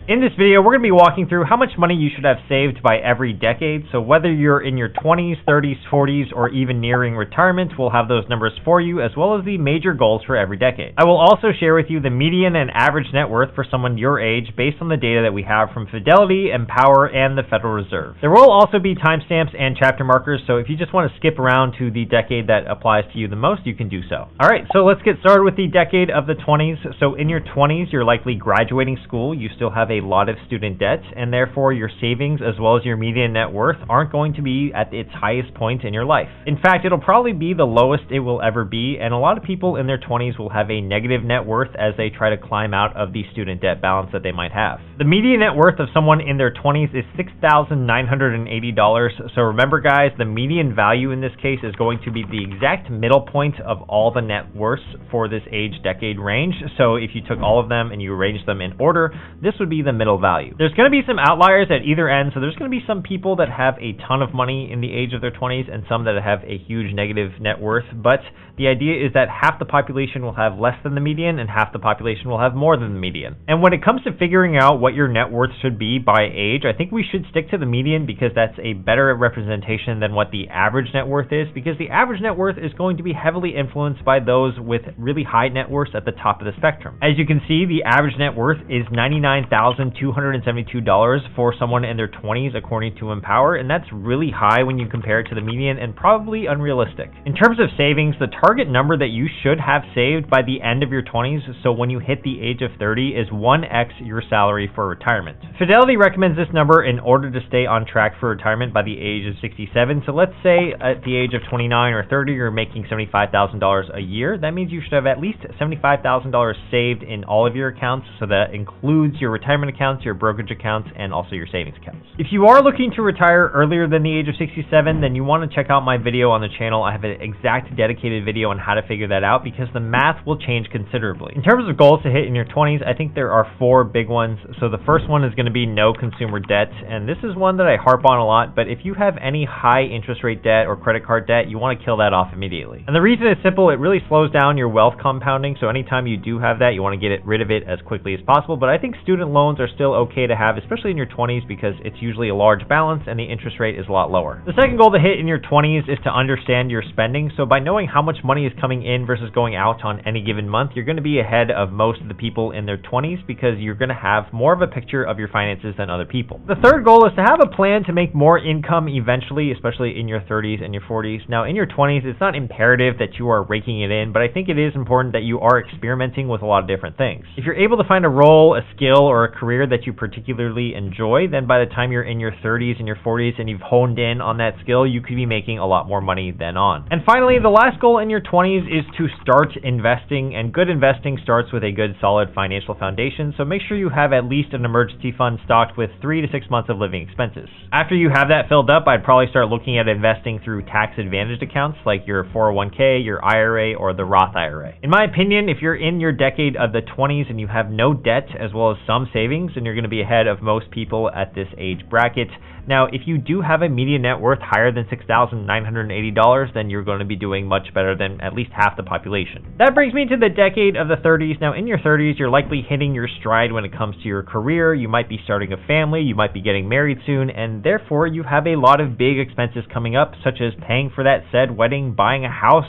In this video, we're going to be walking through how much money you should have saved by every decade. So whether you're in your 20s, 30s, 40s, or even nearing retirement, we'll have those numbers for you, as well as the major goals for every decade. I will also share with you the median and average net worth for someone your age based on the data that we have from Fidelity, Empower, and the Federal Reserve. There will also be timestamps and chapter markers, so if you just want to skip around to the decade that applies to you the most, you can do so. Alright, so let's get started with the decade of the 20s. So in your 20s, you're likely graduating school. You still have a lot of student debt, and therefore your savings as well as your median net worth aren't going to be at its highest point in your life. In fact, it'll probably be the lowest it will ever be, and a lot of people in their 20s will have a negative net worth as they try to climb out of the student debt balance that they might have. The median net worth of someone in their 20s is $6,980. So remember guys, the median value in this case is going to be the exact middle point of all the net worths for this age decade range. So if you took all of them and you arranged them in order, this would be the middle value. There's going to be some outliers at either end, so there's going to be some people that have a ton of money in the age of their 20s and some that have a huge negative net worth, but the idea is that half the population will have less than the median and half the population will have more than the median. And when it comes to figuring out what your net worth should be by age, I think we should stick to the median because that's a better representation than what the average net worth is, because the average net worth is going to be heavily influenced by those with really high net worths at the top of the spectrum. As you can see, the average net worth is $99,272 for someone in their 20s according to Empower, and that's really high when you compare it to the median and probably unrealistic. In terms of savings, the target number that you should have saved by the end of your 20s, so when you hit the age of 30, is 1x your salary for retirement. Fidelity recommends this number in order to stay on track for retirement by the age of 67. So let's say at the age of 29 or 30 you're making $75,000 a year. That means you should have at least $75,000 saved in all of your accounts, so that includes your retirement accounts, your brokerage accounts, and also your savings accounts. If you are looking to retire earlier than the age of 67, then you want to check out my video on the channel. I have an exact dedicated video on how to figure that out because the math will change considerably. In terms of goals to hit in your 20s, I think there are 4 big ones. So the first one is going to be no consumer debt, and this is one that I harp on a lot, but if you have any high interest rate debt or credit card debt, you want to kill that off immediately. And the reason is simple, it really slows down your wealth compounding, so anytime you do have that, you want to get rid of it as quickly as possible. But I think student loans are still okay to have, especially in your 20s, because it's usually a large balance and the interest rate is a lot lower. The second goal to hit in your 20s is to understand your spending. So by knowing how much money is coming in versus going out on any given month, you're going to be ahead of most of the people in their 20s because you're going to have more of a picture of your finances than other people. The third goal is to have a plan to make more income eventually, especially in your 30s and your 40s. Now in your 20s, it's not imperative that you are raking it in, but I think it is important that you are experimenting with a lot of different things. If you're able to find a role, a skill, or a career that you particularly enjoy, then by the time you're in your 30s and your 40s and you've honed in on that skill, you could be making a lot more money then on. And finally, the last goal in your 20s is to start investing, and good investing starts with a good solid financial foundation, so make sure you have at least an emergency fund stocked with 3 to 6 months of living expenses. After you have that filled up, I'd probably start looking at investing through tax advantaged accounts like your 401k, your IRA, or the Roth IRA. In my opinion, if you're in your decade of the 20s and you have no debt as well as some savings, then you're going to be ahead of most people at this age bracket. Now, if you do have a median net worth higher than $6,980, then you're going to be doing much better than at least half the population. That brings me to the decade of the 30s. Now, in your 30s, you're likely hitting your stride when it comes to your career. You might be starting a family, you might be getting married soon, and therefore you have a lot of big expenses coming up, such as paying for that said wedding, buying a house,